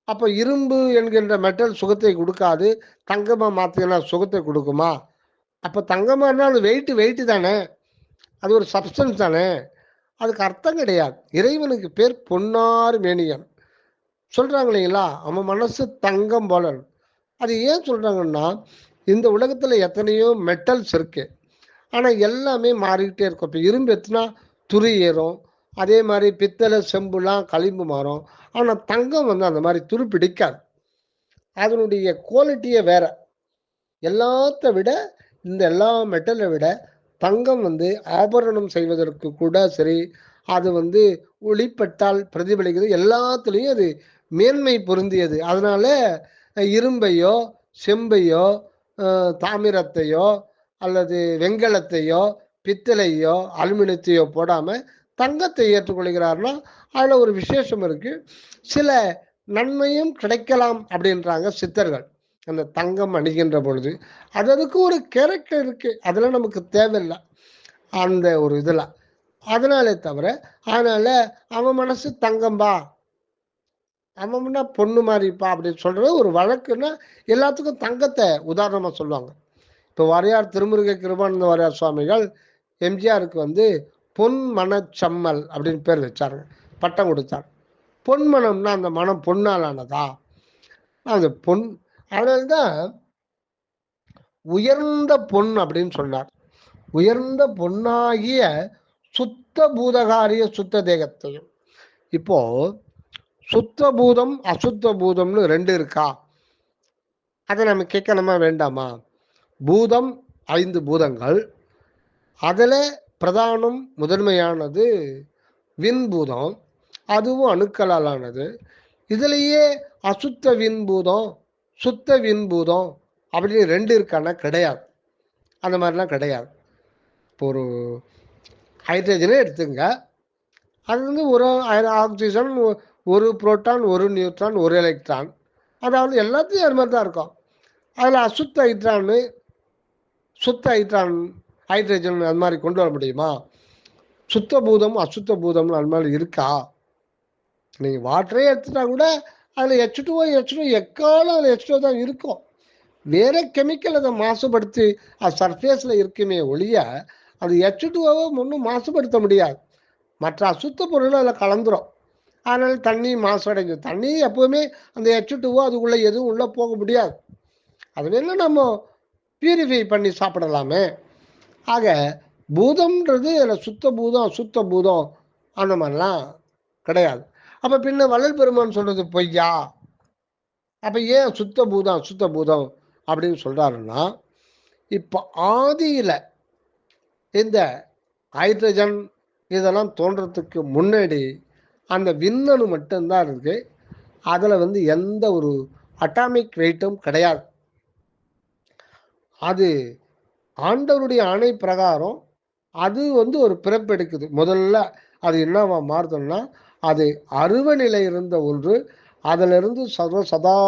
அப்போ இரும்பு என்கின்ற மெட்டல் சுகத்தை கொடுக்காது, தங்கமா மாத்தினா சுகத்தை கொடுக்குமா? அப்போ தங்கமா இருந்தால் அது வெயிட்டு தானே, அது ஒரு சப்ஸ்டன்ஸ் தானே, அதுக்கு அர்த்தம் கிடையாது. இறைவனுக்கு பேர் பொன்னார் மேனியன் சொல்றாங்க இல்லைங்களா? அவன் மனசு தங்கம் போல. அது ஏன் சொல்றாங்கன்னா, இந்த உலகத்துல எத்தனையோ மெட்டல்ஸ் இருக்கு, ஆனா எல்லாமே மாறிக்கிட்டே இருக்கும். இப்போ இரும்பு எத்தினா துரு ஏறும், அதே மாதிரி பித்தளை செம்புலாம் களிம்பு மாறும். ஆனா தங்கம் அந்த மாதிரி துரு பிடிக்காது. அதனுடைய குவாலிட்டியே வேற. எல்லாத்த விட இந்த எல்லா மெட்டலை விட தங்கம் ஆபரணம் செய்வதற்கு கூட சரி, அது வந்து ஒளிப்பட்டால் பிரதிபலிக்குது, எல்லாத்துலேயும் அது மேன்மை பொருந்தியது. அதனால இரும்பையோ செம்பையோ தாமிரத்தையோ அல்லது வெண்கலத்தையோ பித்தளையோ அலுமினியத்தையோ போடாம தங்கத்தை ஏற்றுக்கொள்கிறார்னா அதுல ஒரு விசேஷம் இருக்கு. சில நன்மையும் கிடைக்கலாம் அப்படின்றாங்க சித்தர்கள். அந்த தங்கம் அணிகின்ற பொழுது அதுக்கு ஒரு கேரக்டர் இருக்கு, அதெல்லாம் நமக்கு தேவையில்லை அந்த ஒரு இதுல. அதனாலே தவிர அதனால அவன் மனசு தங்கம்பா, அவன்னா பொண்ணு மாதிரிப்பா அப்படின்னு சொல்றது ஒரு வழக்குன்னா எல்லாத்துக்கும் தங்கத்தை உதாரணமா சொல்லுவாங்க. இப்போ வாரியார் திருமுருக கிருபானந்த வாரியார் சுவாமிகள் எம்ஜிஆருக்கு வந்து பொன் மனச்சம்மல் அப்படின்னு பேர் வச்சாருங்க, பட்டம் கொடுத்தார். பொன் மனம்னா அந்த மனம் பொன்னால் ஆனதா, அந்த பொன். அதனால்தான் உயர்ந்த பொன் அப்படின்னு சொன்னார். உயர்ந்த பொன்னாகிய சுத்த பூதகாரிய சுத்த தேகத்தையும். இப்போ சுத்த பூதம் அசுத்த பூதம்னு ரெண்டு இருக்கா, அதை நம்ம கேட்கணுமா வேண்டாமா? பூதம் 5 பூதங்கள், அதில் பிரதானம் முதன்மையானது விண்பூதம், அதுவும் அணுக்களால் ஆனது. இதுலேயே அசுத்த விண்பூதம் சுத்த விண்பூதம் அப்படின்னு 2 இருக்கானா? கிடையாது. அந்த மாதிரிலாம் கிடையாது. இப்போ ஒரு ஹைட்ரஜனே எடுத்துங்க, அது வந்து ஒரு ஆக்சிஜன், ஒரு புரோட்டான், ஒரு நியூட்ரான், ஒரு எலக்ட்ரான், அதாவது எல்லாத்தையும் அது மாதிரி தான் இருக்கும். அதில் அசுத்த ஹைட்ரானு சுத்த ஹைட்ரான் ஹைட்ரஜன் அது மாதிரி கொண்டு வர முடியுமா? சுத்த பூதம் அசுத்த பூதம் அது மாதிரி இருக்கா? நீங்கள் வாட்டரே எடுத்துட்டா கூட அதில் H2O H2O எக்காலம் அதில் H2O தான் இருக்கும். வேற கெமிக்கல் அதை மாசுபடுத்தி அது சர்ஃபேஸில் இருக்குமே ஒழிய அது H2Oவை ஒன்றும் மாசுபடுத்த முடியாது. மற்ற அசுத்த பொருள் அதில் கலந்துரும். அதனால தண்ணி மாசடைஞ்சு, தண்ணி எப்பவுமே அந்த H2O அதுக்குள்ளே எதுவும் உள்ளே போக முடியாது. அது வேணால் நம்ம பியூரிஃபை பண்ணி சாப்பிடலாமே. ஆக பூதம்ன்றது அதில் சுத்த பூதம் அசுத்த பூதம் அந்த மாதிரிலாம் கிடையாது. அப்போ பின்ன வள்ளல் பெருமான் சொல்றது பொய்யா? அப்போ ஏன் சுத்த பூதம் அசுத்த பூதம் அப்படின்னு சொல்கிறாருன்னா, இப்போ ஆதியில் இந்த ஹைட்ரஜன் இதெல்லாம் தோன்றதுக்கு முன்னாடி அந்த விண்ணணு மட்டும்தான் இருக்கு. அதில் வந்து எந்த ஒரு அட்டாமிக் வெயிட்டும் கிடையாது. அது ஆண்டவருடைய ஆணை பிரகாரம் அது வந்து ஒரு பிறப்பெடுக்குது. முதல்ல அது என்னவா மாறுதுன்னா, அது அருவ நிலை இருந்த ஒன்று, அதிலிருந்து சதா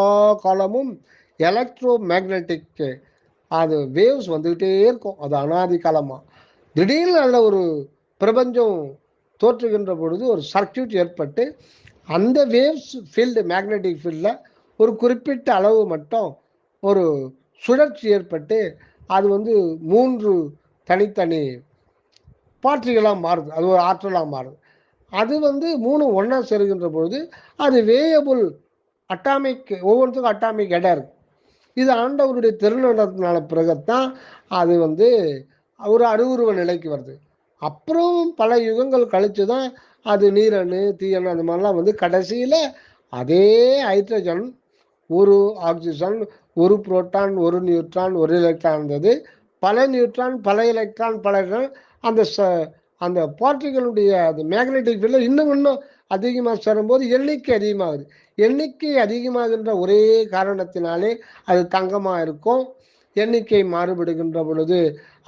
காலமும் எலக்ட்ரோ மேக்னட்டிக் அது வேவ்ஸ் வந்துக்கிட்டே இருக்கும். அது அனாதி காலமாக திடீர்னு அதில் ஒரு பிரபஞ்சம் தோற்றுகின்ற பொழுது ஒரு சர்க்கியூட் ஏற்பட்டு அந்த வேவ்ஸ் ஃபீல்டு மேக்னெட்டிக் ஃபீல்டில் ஒரு குறிப்பிட்ட அளவு மட்டும் ஒரு சுழற்சி ஏற்பட்டு அது வந்து 3 தனித்தனி பார்ட்டிகளாக மாறுது. அது ஒரு ஆற்றலாக மாறுது. அது வந்து 3 ஒன்றா சேருகின்ற பொழுது அது வேயபுள் அட்டாமிக், ஒவ்வொன்றுக்கும் அட்டாமிக் இடம் இருக்குது. இது ஆண்டவருடைய திருநடத்தினால பிறகுத்தான் அது வந்து ஒரு அருவுருவ நிலைக்கு வருது. அப்புறம் பல யுகங்கள் கழித்து தான் அது நீரணு தீயணு அந்த மாதிரிலாம் வந்து கடைசியில் அதே ஹைட்ரஜன், ஒரு ஆக்சிஜன், ஒரு புரோட்டான், ஒரு நியூட்ரான், ஒரு எலக்ட்ரான் இருந்தது. பல நியூட்ரான் பல எலக்ட்ரான் பல அந்த அந்த பார்ட்டிகளுடைய அது மேக்னெட்டிக் ஃபீல்டில் இன்னும் அதிகமாக சேரும்போது எண்ணிக்கை அதிகமாகுது. எண்ணிக்கை அதிகமாகின்ற ஒரே காரணத்தினாலே அது தங்கமாக இருக்கும். எண்ணிக்கை மாறுபடுகின்ற பொழுது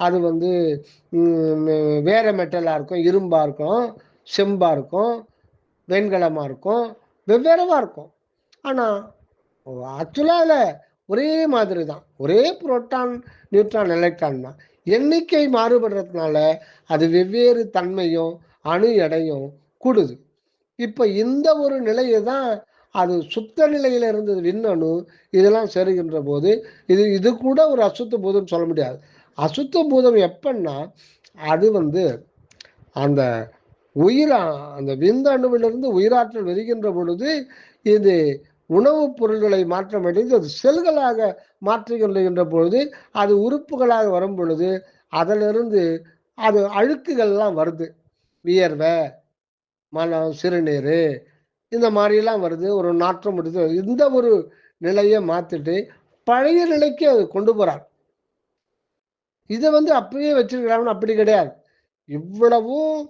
அது வந்து வேற மெட்டலாக இருக்கும், இரும்பாக இருக்கும், செம்பாக இருக்கும், வெண்கலமாக இருக்கும், வெவ்வேறவாக இருக்கும். ஆனால் ஆக்சுவலாக ஒரே மாதிரி தான், ஒரே புரோட்டான் நியூட்ரான் எலக்ட்ரான் தான். எண்ணிக்கை மாறுபடுறதுனால அது வெவ்வேறு தன்மையும் அணு எடையும் கூடுது. இப்போ இந்த ஒரு நிலையை தான் அது சுத்த நிலையில் இருந்தது விண்ணணு இதெல்லாம் சேருகின்ற போது இது கூட ஒரு அசுத்த பூதம் சொல்ல முடியாது. அசுத்த பூதம் எப்பன்னா அது வந்து அந்த அந்த விந்தணுவிலிருந்து உயிராற்றல் வருகின்ற பொழுது இது உணவுப் பொருள்களை மாற்றமடைந்து அது செல்களாக மாற்றிக்கொள்கின்ற பொழுது அது உறுப்புகளாக வரும் பொழுது அதிலிருந்து அது அழுக்குகள்லாம் வருது. வியர்வை, மலம், சிறுநீர் இந்த மாதிரிலாம் வருது. ஒரு நாற்றம் எடுத்து இந்த ஒரு நிலையை மாற்றிட்டு பழைய நிலைக்கு அது கொண்டு போகிறார். இதை வந்து அப்படியே வச்சிருக்கிறாங்கன்னு அப்படி கிடையாது. இவ்வளவும்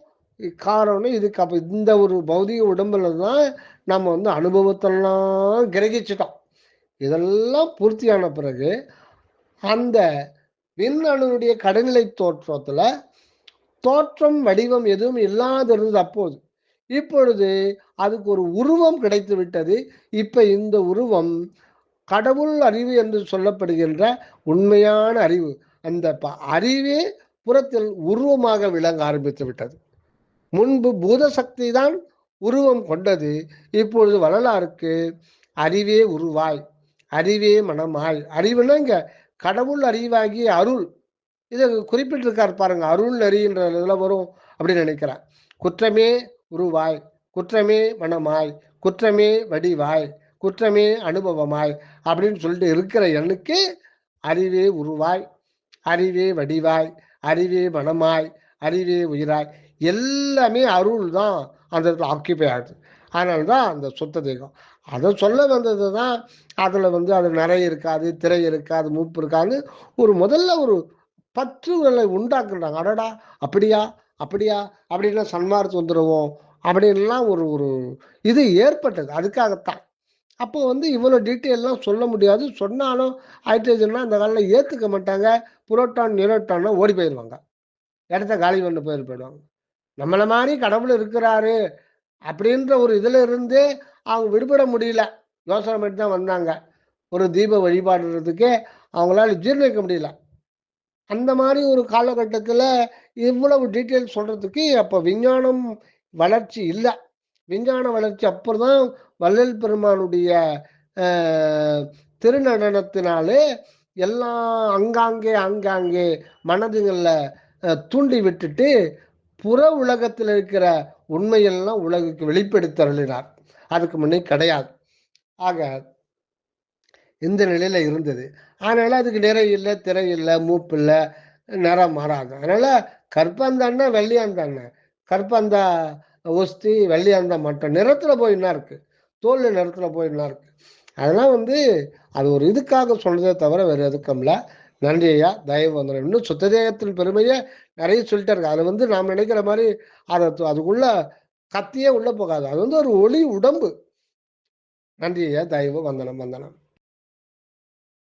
காரணம் இதுக்கு. அப்போ இந்த ஒரு பௌதிக உடம்புல தான் நம்ம வந்து அனுபவத்தெல்லாம் கிரகிச்சிட்டோம். இதெல்லாம் பூர்த்தியான பிறகு அந்த விண்ணணுடைய கடைநிலை தோற்றத்துல தோற்றம் வடிவம் எதுவும் இல்லாதிருந்தது அப்போது. இப்பொழுது அதுக்கு ஒரு உருவம் கிடைத்து விட்டது. இப்ப இந்த உருவம் கடவுள் அறிவு என்று சொல்லப்படுகின்ற உண்மையான அறிவு. அந்த அறிவே புறத்தில் உருவமாக விளங்க ஆரம்பித்து விட்டது. முன்பு பூத சக்தி தான் உருவம் கொண்டது. இப்பொழுது வரலாறுக்கு அறிவே உருவாய், அறிவே மனமாய். அறிவுன்னா இங்க கடவுள் அறிவாகிய அருள். இதை குறிப்பிட்டிருக்கார் பாருங்க. அருள் நெறின்ற இதுல வரும் அப்படின்னு நினைக்கிறேன். குற்றமே உருவாய், குற்றமே மனமாய், குற்றமே வடிவாய், குற்றமே அனுபவமாய் அப்படின்னு சொல்லிட்டு இருக்கிற எண்ணுக்கு அறிவே உருவாய், அறிவே வடிவாய், அறிவே மனமாய், அறிவே உயிராய், எல்லாமே அருள் தான் அந்த இடத்துல ஆக்கியபை ஆகுது. அதனால தான் அந்த சுத்த தேகம். அதை சொல்ல வந்தது தான். அதில் வந்து அது நிறைய இருக்காது, திரை இருக்காது, மூப்பு இருக்காது. ஒரு முதல்ல ஒரு பற்றுகளை உண்டாக்குறாங்க. அடடா அப்படியா அப்படியா அப்படின்னா சன்மார்க்கு வந்துடுவோம் அப்படின்லாம் ஒரு ஒரு இது ஏற்பட்டது. அதுக்காகத்தான். அப்போ வந்து இவ்வளோ டீட்டெயிலாம் சொல்ல முடியாது. சொன்னாலும் ஹைட்ரஜன்னா அந்த காலில் ஏற்றுக்க மாட்டாங்க. புரோட்டான் நியூட்ரான்னா ஓடி போயிடுவாங்க, இடத்த காலி பண்ண போயிடுவாங்க. நம்மளை மாதிரி கடவுள் இருக்கிறாரு அப்படின்ற ஒரு இதில் இருந்தே அவங்க விடுபட முடியல. யோசனை பண்ணி தான் வந்தாங்க. ஒரு தீப வழிபாடுறதுக்கே அவங்களால ஜீர்ணிக்க முடியல. அந்த மாதிரி ஒரு காலகட்டத்தில் இவ்வளவு டீட்டெயில் சொல்றதுக்கு அப்போ விஞ்ஞானம் வளர்ச்சி இல்லை. விஞ்ஞான வளர்ச்சி அப்புறம் தான் வள்ளல் பெருமானுடைய திருநடனத்தினாலே எல்லாம் அங்காங்கே ஆங்காங்கே மனதுகளில் தூண்டி விட்டுட்டு புற உலகத்தில் இருக்கிற உண்மையெல்லாம் உலகுக்கு வெளிப்படுத்தருளினார். அதுக்கு முன்னே கிடையாது. ஆக இந்த நிலையில இருந்தது. அதனால அதுக்கு நிறை இல்லை, திரை இல்லை, மூப்பு இல்லை, நிறம் மாறாது. அதனால கற்பந்தான்னா வெள்ளியாந்தாண்ண, கற்பந்தா ஒஸ்தி வெள்ளியாந்தா மட்டும் நிறத்துல போய் என்ன இருக்கு, தோல் நிறத்துல போய் என்ன இருக்கு. அதெல்லாம் வந்து அது ஒரு இதுக்காக சொல்றதே தவிர வேற எதுக்கும்ல. நன்றி ஐயா, தயவு வந்துடும். இன்னும் சுத்ததேகத்தின் பெருமையை நிறைய சொல்லிட்டே இருக்கு. அது வந்து நாம் நினைக்கிற மாதிரி அதை அதுக்குள்ள கத்தியே உள்ள போகாது. அது வந்து ஒரு ஒளி உடம்பு. நன்றி ஐயா, தயவு வந்தனம் வந்தனம்.